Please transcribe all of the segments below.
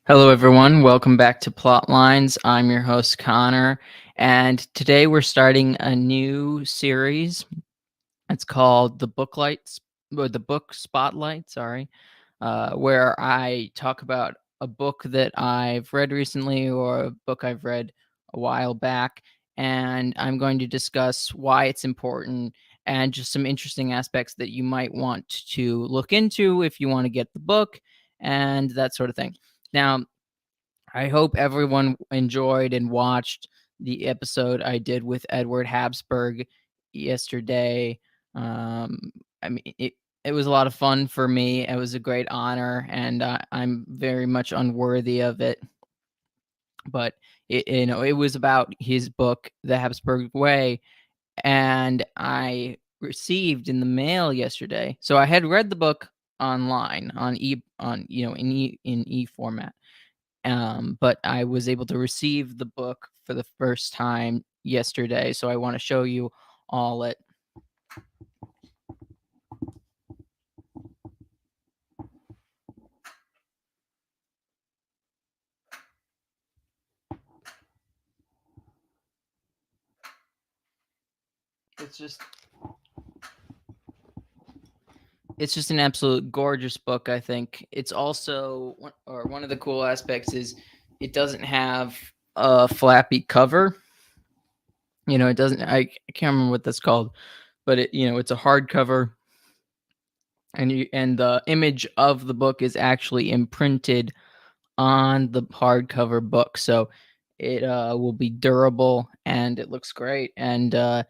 Hello, everyone. Welcome back to Plotlines. I'm your host, Connor, and today we're starting a new series. It's called the Book Spotlight. Sorry, where I talk about a book that I've read recently or a book I've read a while back, and I'm going to discuss why it's important and just some interesting aspects that you might want to look into if you want to get the book and that sort of thing. Now, I hope everyone enjoyed and watched the episode I did with Edward Habsburg yesterday. I mean, it was a lot of fun for me. It was a great honor, and I'm very much unworthy of it. But it was about his book, The Habsburg Way, and I received in the mail yesterday. So I had read the book online in e format, but I was able to receive the book for the first time yesterday, so I want to show you all it. It's just it's just an absolute gorgeous book. I think it's also one of the cool aspects is it doesn't have a flappy cover. It doesn't. I can't remember what that's called, but it's a hardcover, and the image of the book is actually imprinted on the hardcover book, so it will be durable and it looks great. And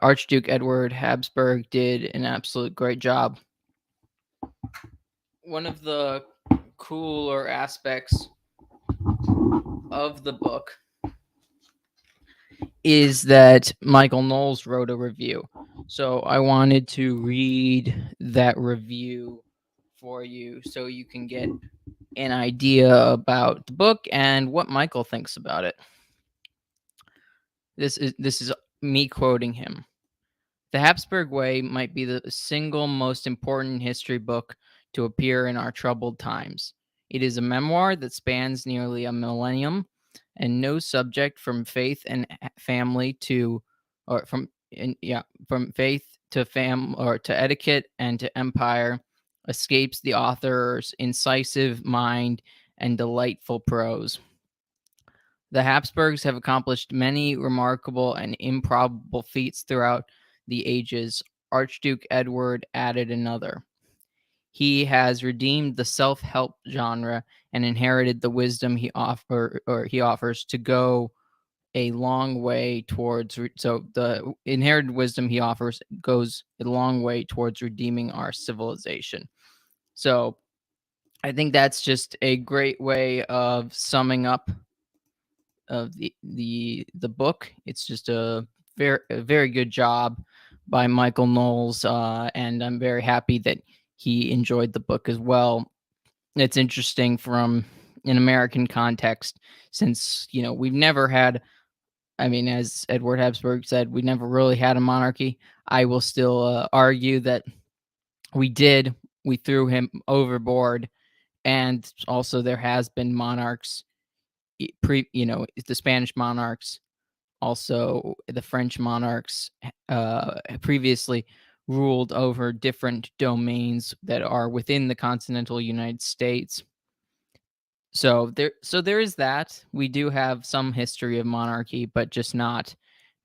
Archduke Edward Habsburg did an absolute great job. One of the cooler aspects of the book is that Michael Knowles wrote a review. So I wanted to read that review for you so you can get an idea about the book and what Michael thinks about it. This is me quoting him. The Habsburg Way might be the single most important history book to appear in our troubled times. It is a memoir that spans nearly a millennium, and no subject from faith and family to, or from faith to or to etiquette and to empire, escapes the author's incisive mind and delightful prose. The Habsburgs have accomplished many remarkable and improbable feats throughout the ages. Archduke Edward added another. He has redeemed the self-help genre and inherited the wisdom he offers to go a long way towards so the inherited wisdom he offers goes a long way towards redeeming our civilization. So I think that's just a great way of summing up of the book. It's just a very good job by Michael Knowles, and I'm very happy that he enjoyed the book as well. It's interesting from an American context, since we've never had. I mean, as Edward Habsburg said, we never really had a monarchy. I will still argue that we did. We threw him overboard, and also there has been monarchs the Spanish monarchs, also the French monarchs, previously ruled over different domains that are within the continental United States. So there is that. We do have some history of monarchy, but just not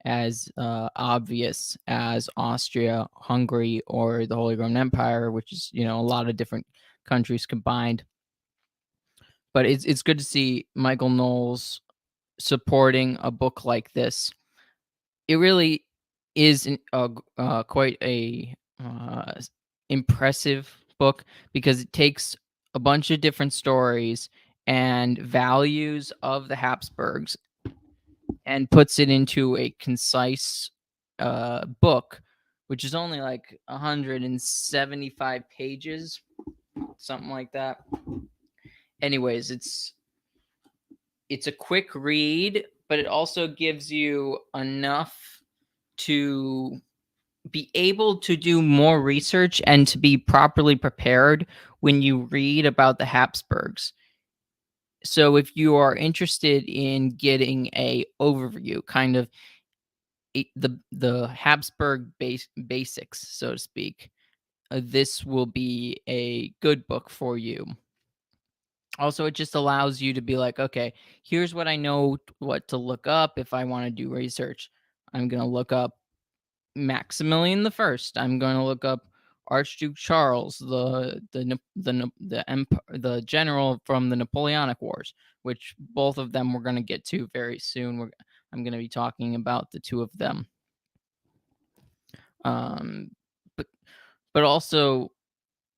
as obvious as Austria, Hungary, or the Holy Roman Empire, which is a lot of different countries combined. But it's good to see Michael Knowles supporting a book like this. It really is quite a impressive book because it takes a bunch of different stories and values of the Habsburgs and puts it into a concise book, which is only like 175 pages, something like that. Anyways, it's a quick read, but it also gives you enough to be able to do more research and to be properly prepared when you read about the Habsburgs. So if you are interested in getting a overview, kind of the Habsburg basics, so to speak, this will be a good book for you. Also, it just allows you to be like, okay, here's what I know what to look up if I want to do research. I'm going to look up Maximilian the First. I'm going to look up Archduke Charles, the general from the Napoleonic Wars, which both of them we're going to get to very soon. I'm going to be talking about the two of them. Um, but but also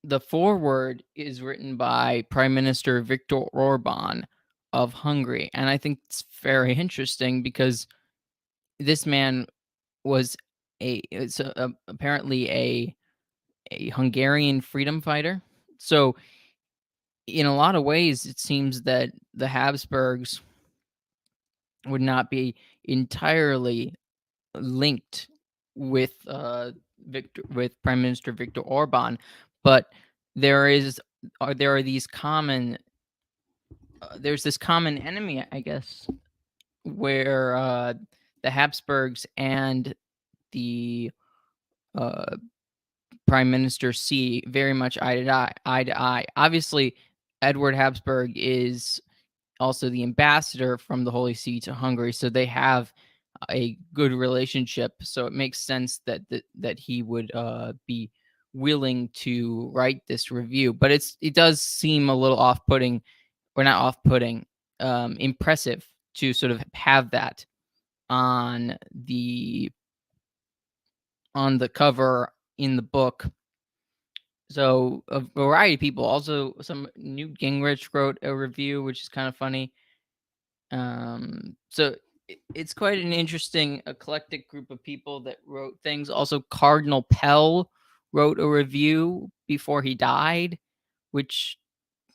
the foreword is written by Prime Minister Viktor Orban of Hungary, and I think it's very interesting because this man was apparently a Hungarian freedom fighter. So in a lot of ways, it seems that the Habsburgs would not be entirely linked with with Prime Minister Viktor Orban, but there is there are these common there's this common enemy, I guess, where the Habsburgs and the uh, Prime Minister see very much eye to eye. Eye to eye. Obviously, Edward Habsburg is also the ambassador from the Holy See to Hungary, so they have a good relationship. So it makes sense that he would be willing to write this review. But it does seem a little off-putting, or not off-putting, impressive to sort of have that on the cover in the book. So a variety of people, also some Newt Gingrich wrote a review, which is kind of funny. So it's quite an interesting eclectic group of people that wrote things. Also, Cardinal Pell wrote a review before he died, which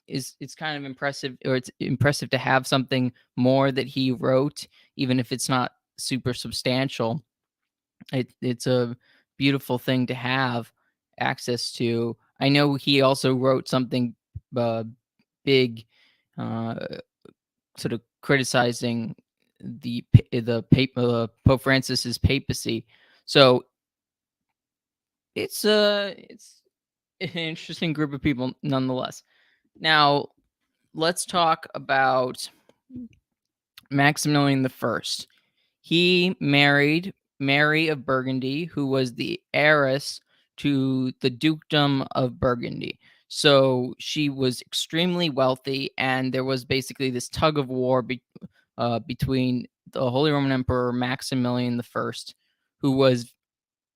it's kind of impressive, or it's impressive to have something more that he wrote, even if it's not super substantial. It's a beautiful thing to have access to. I know he also wrote something uh, big, uh, sort of criticizing Pope Francis's papacy. So it's an interesting group of people nonetheless. Now let's talk about Maximilian the First. He married Mary of Burgundy, who was the heiress to the dukedom of Burgundy. So she was extremely wealthy, and there was basically this tug of war between the Holy Roman Emperor Maximilian the First, who was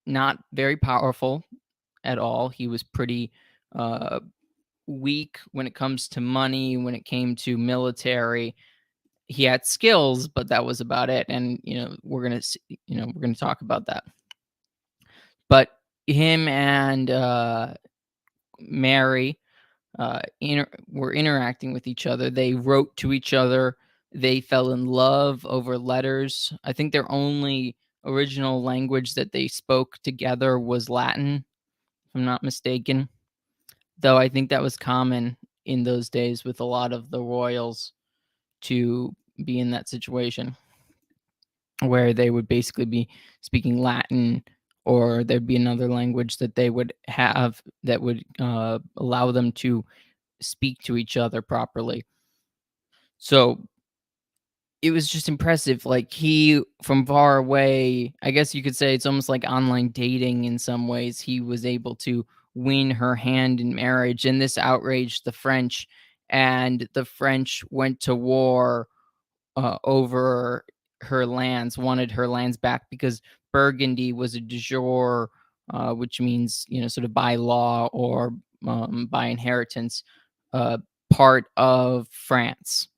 not very powerful at all. He was pretty weak when it comes to money, when it came to military. He had skills, but that was about it. And we're gonna talk about that. But him and Mary were interacting with each other. They wrote to each other. They fell in love over letters. I think their only original language that they spoke together was Latin, if I'm not mistaken. Though I think that was common in those days with a lot of the royals to be in that situation where they would basically be speaking Latin, or there'd be another language that they would have that would allow them to speak to each other properly. So it was just impressive. Like, he, from far away, I guess you could say it's almost like online dating in some ways. He was able to win her hand in marriage, and this outraged the French, and the French went to war over her lands, wanted her lands back because Burgundy was a de jure, which means, sort of by law or by inheritance, uh, part of France.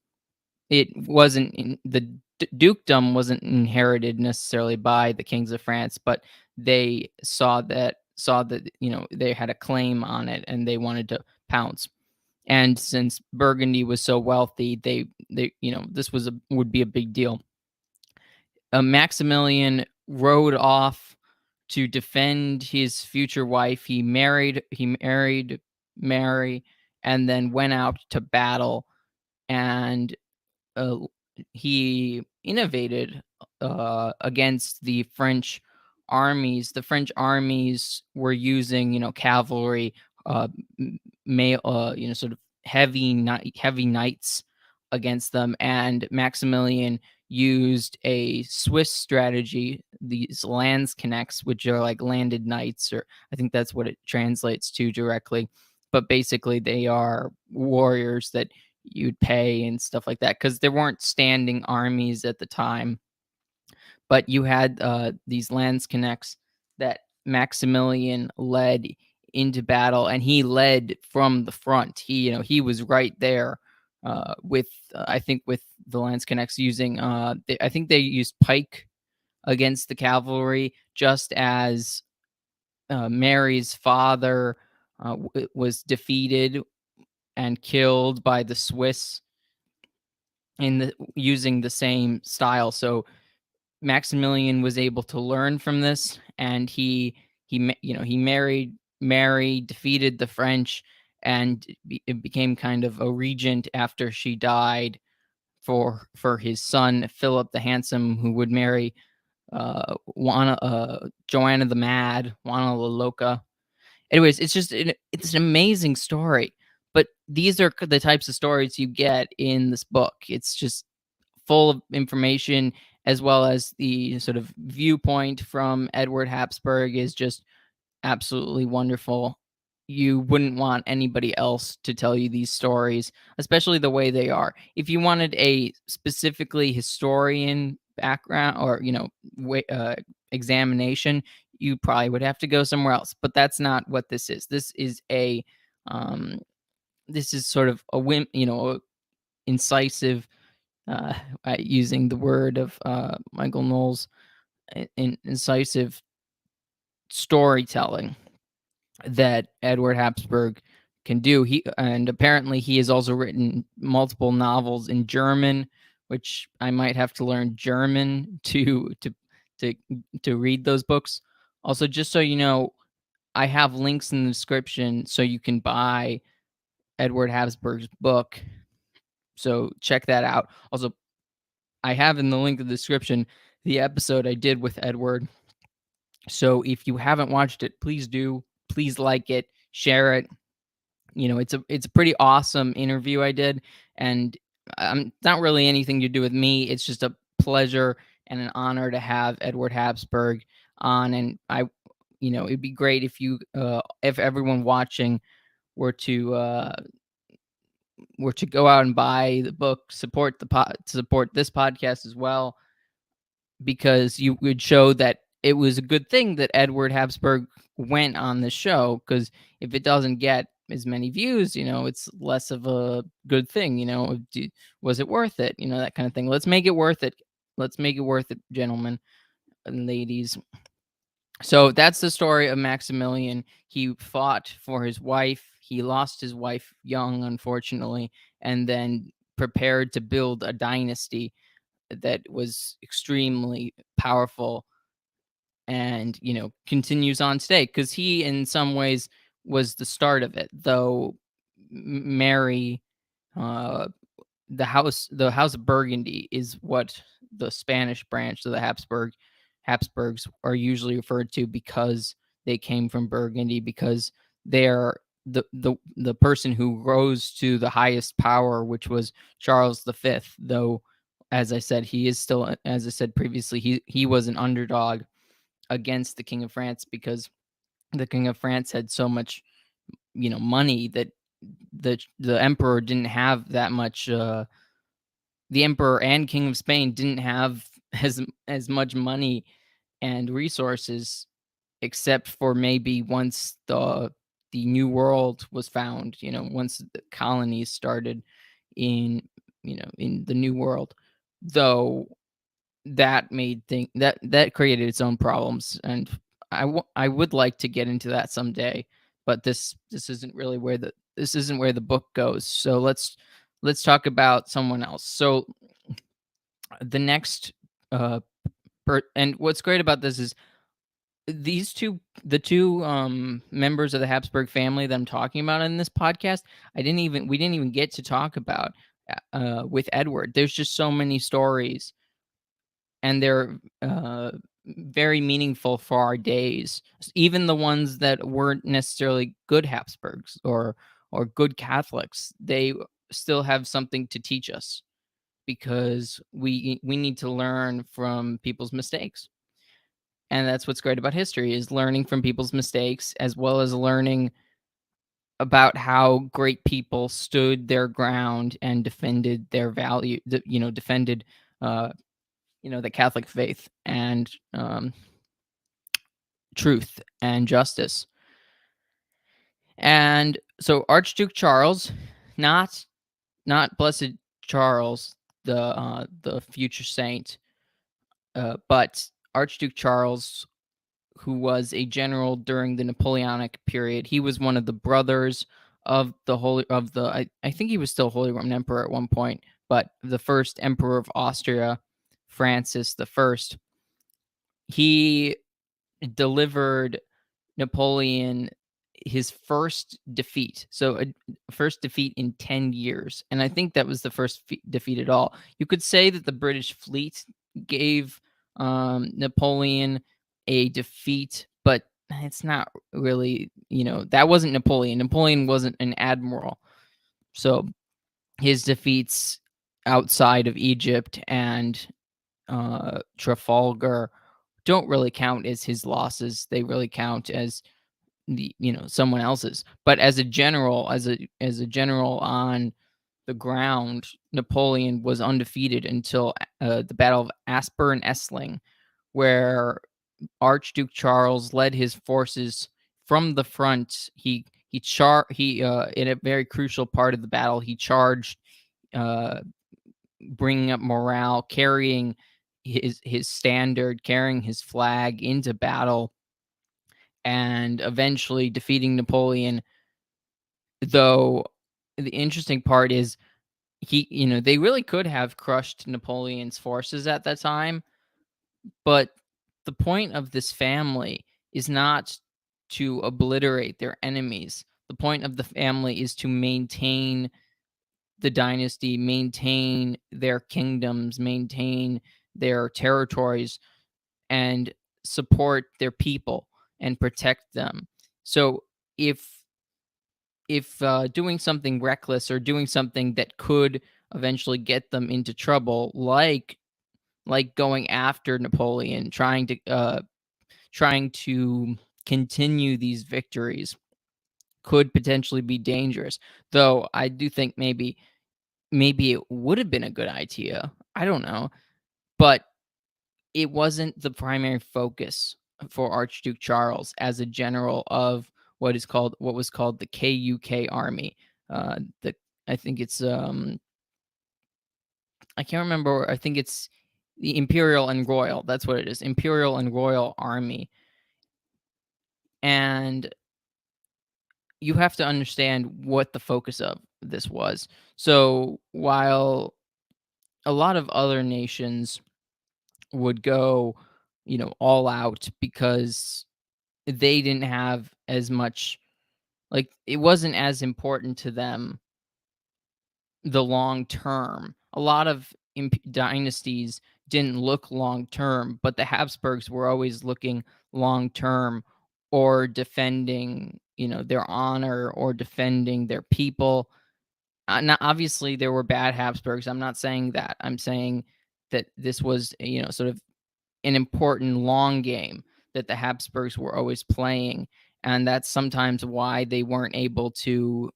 It wasn't the dukedom wasn't inherited necessarily by the kings of France, but they saw that they had a claim on it, and they wanted to pounce. And since Burgundy was so wealthy, they this would be a big deal. Maximilian rode off to defend his future wife. He married Mary, and then went out to battle and uh, he innovated against the French armies. The French armies were using, cavalry, uh, sort of heavy knights against them, and Maximilian used a Swiss strategy, these Landsknechts, which are like landed knights, or I think that's what it translates to directly. But basically, they are warriors that you'd pay and stuff like that, because there weren't standing armies at the time. But you had these Landsknechts that Maximilian led into battle, and he led from the front. He was right there with I think with the Landsknechts using I think they used pike against the cavalry, just as Mary's father was defeated and killed by the Swiss using the same style. So Maximilian was able to learn from this, and he married Mary, defeated the French, and it became kind of a regent after she died for his son Philip the Handsome, who would marry Joanna the Mad, Juana la Loca. Anyways, it's an amazing story. But these are the types of stories you get in this book. It's just full of information, as well as the sort of viewpoint from Edward Habsburg is just absolutely wonderful. You wouldn't want anybody else to tell you these stories, especially the way they are. If you wanted a specifically historian background, or examination, you probably would have to go somewhere else. But that's not what this is. Um, this is sort of incisive, uh, using the word of Michael Knowles, incisive storytelling that Edward Habsburg can do. And apparently he has also written multiple novels in German, which I might have to learn German to to read those books. Also, just so you know, I have links in the description so you can buy Edward Habsburg's book. So check that out. Also, I have in the link in the description the episode I did with Edward. So if you haven't watched it, please do. Please like it, share it. It's a pretty awesome interview I did, and it's not really anything to do with me. It's just a pleasure and an honor to have Edward Habsburg on, and it'd be great if everyone watching were to go out and buy the book, support this podcast as well, because you would show that it was a good thing that Edward Habsburg went on the show. Because if it doesn't get as many views, it's less of a good thing. Was it worth it? That kind of thing. Let's make it worth it. Let's make it worth it, gentlemen and ladies. So that's the story of Maximilian. He fought for his wife. He lost his wife young, unfortunately, and then prepared to build a dynasty that was extremely powerful, and continues on today, because he in some ways was the start of it, though Mary, uh the house of Burgundy is what the Spanish branch of the Habsburgs are usually referred to, because they came from Burgundy, because they're the person who rose to the highest power, which was Charles V. Though, as I said, he is still, as I said previously, he was an underdog against the King of France, because the King of France had so much money that the emperor didn't have that much. The emperor and King of Spain didn't have as much money and resources, except for maybe once the New World was found. Once the colonies started in the New World, though that that created its own problems, and I would like to get into that someday, but this isn't really where the book goes. So let's talk about someone else. So the next and what's great about this is the two members of the Habsburg family that I'm talking about in this podcast, we didn't even get to talk about. with Edward. There's just so many stories, and they're very meaningful for our days. Even the ones that weren't necessarily good Habsburgs or good Catholics, they still have something to teach us because we need to learn from people's mistakes. And that's what's great about history, is learning from people's mistakes, as well as learning about how great people stood their ground and defended their value, defended uh, the Catholic faith and truth and justice. And so Archduke Charles, not Blessed Charles, the future saint, but Archduke Charles, who was a general during the Napoleonic period. He was one of the brothers of I think he was still Holy Roman Emperor at one point, but the first Emperor of Austria, Francis the First. He delivered Napoleon his first defeat. So a first defeat in 10 years. And I think that was the first defeat at all. You could say that the British fleet gave Napoleon a defeat, but it's not really, that wasn't Napoleon. Napoleon wasn't an admiral. So his defeats outside of Egypt and Trafalgar don't really count as his losses. They really count as someone else's. But as a general, as a general on the ground, Napoleon was undefeated until the Battle of Aspern and Essling, where Archduke Charles led his forces from the front. He in a very crucial part of the battle, he charged, bringing up morale, carrying his standard, carrying his flag into battle, and eventually defeating Napoleon. Though the interesting part is they really could have crushed Napoleon's forces at that time, but the point of this family is not to obliterate their enemies. The point of the family is to maintain the dynasty, maintain their kingdoms, maintain their territories, and support their people and protect them. So if doing something reckless or doing something that could eventually get them into trouble, like going after Napoleon, trying to continue these victories, could potentially be dangerous. Though I do think maybe it would have been a good idea. I don't know, but it wasn't the primary focus for Archduke Charles as a general of what was called the KUK army. The I think it's I can't remember. I think it's the Imperial and Royal. That's what it is. Imperial and Royal Army. And you have to understand what the focus of this was. So while a lot of other nations would go, all out because they didn't have as much, like, it wasn't as important to them the long term. A lot of dynasties didn't look long term, but the Habsburgs were always looking long term, or defending, their honor, or defending their people. Now, obviously, there were bad Habsburgs. I'm not saying that. I'm saying that this was, sort of an important long game that the Habsburgs were always playing, and that's sometimes why they weren't able to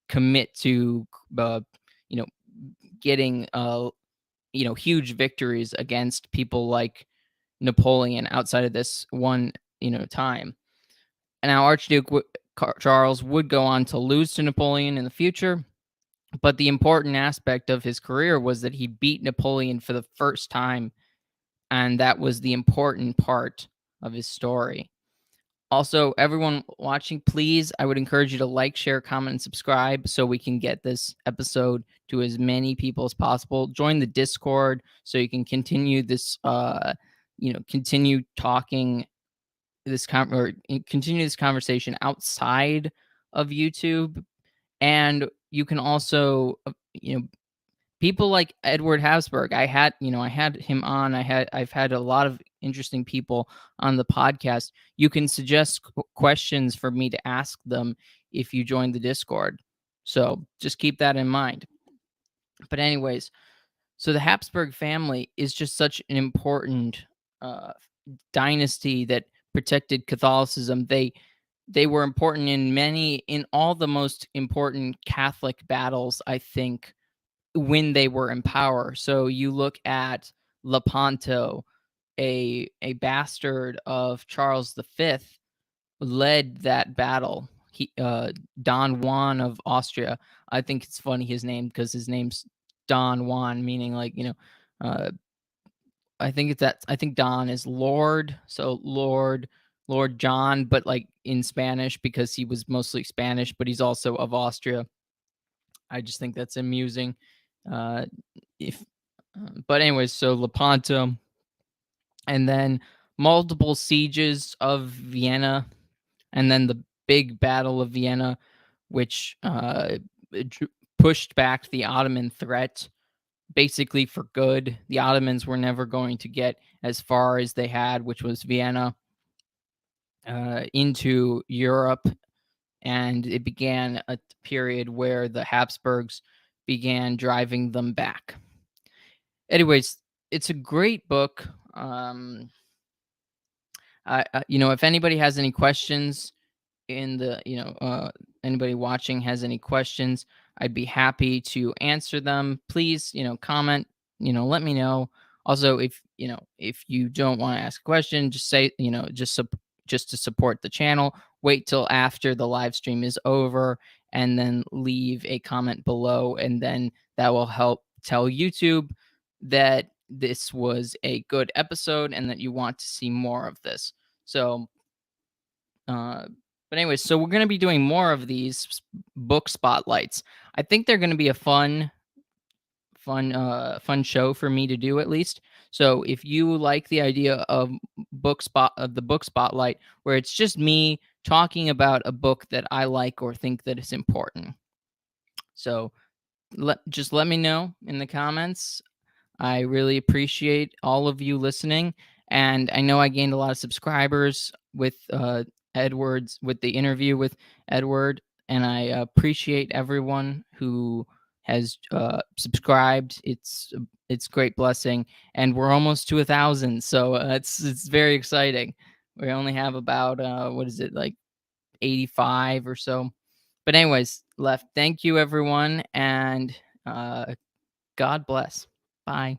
commit to, you know, getting, huge victories against people like Napoleon outside of this one, time. And now Archduke Charles would go on to lose to Napoleon in the future, but the important aspect of his career was that he beat Napoleon for the first time, and that was the important part of his story. Also, everyone watching, please, I would encourage you to like, share, comment, and subscribe so we can get this episode to as many people as possible. Join the Discord so you can continue this, continue talking continue this conversation outside of YouTube. And you can also, people like Edward Habsburg. I had him on. I've had a lot of interesting people on the podcast. You can suggest questions for me to ask them if you join the Discord. So just keep that in mind. But anyways, so the Habsburg family is just such an important uh, dynasty that protected Catholicism. They were important in all the most important Catholic battles, I think, when they were in power. So you look at Lepanto, a bastard of Charles V, led that battle. Don Juan of Austria. I think it's funny his name because his name's Don Juan, meaning like uh, I think Don is Lord, so Lord John, but like in Spanish because he was mostly Spanish, but he's also of Austria. I just think that's amusing. Uh, if but anyways, so Lepanto, and then multiple sieges of Vienna, and then the big Battle of Vienna, which pushed back the Ottoman threat basically for good. The Ottomans were never going to get as far as they had, which was Vienna, into Europe. And it began a period where the Habsburgs began driving them back. Anyways, it's a great book. If anybody has any questions in the, anybody watching has any questions, I'd be happy to answer them. Please, comment, let me know. Also, if you don't want to ask a question, just say, just to support the channel, wait till after the live stream is over and then leave a comment below, and then that will help tell YouTube that this was a good episode and that you want to see more of this. So but anyways, so we're going to be doing more of these book spotlights. I think they're going to be a fun show for me to do, at least. So if you like the idea of the book spotlight, where it's just me talking about a book that I like or think that is important, so just let me know in the comments. I really appreciate all of you listening. And I know I gained a lot of subscribers with with the interview with Edward. And I appreciate everyone who has subscribed. It's a great blessing. And we're almost to 1,000. So it's very exciting. We only have about, what is it, like 85 or so. But anyways, left. Thank you, everyone. And God bless. Bye.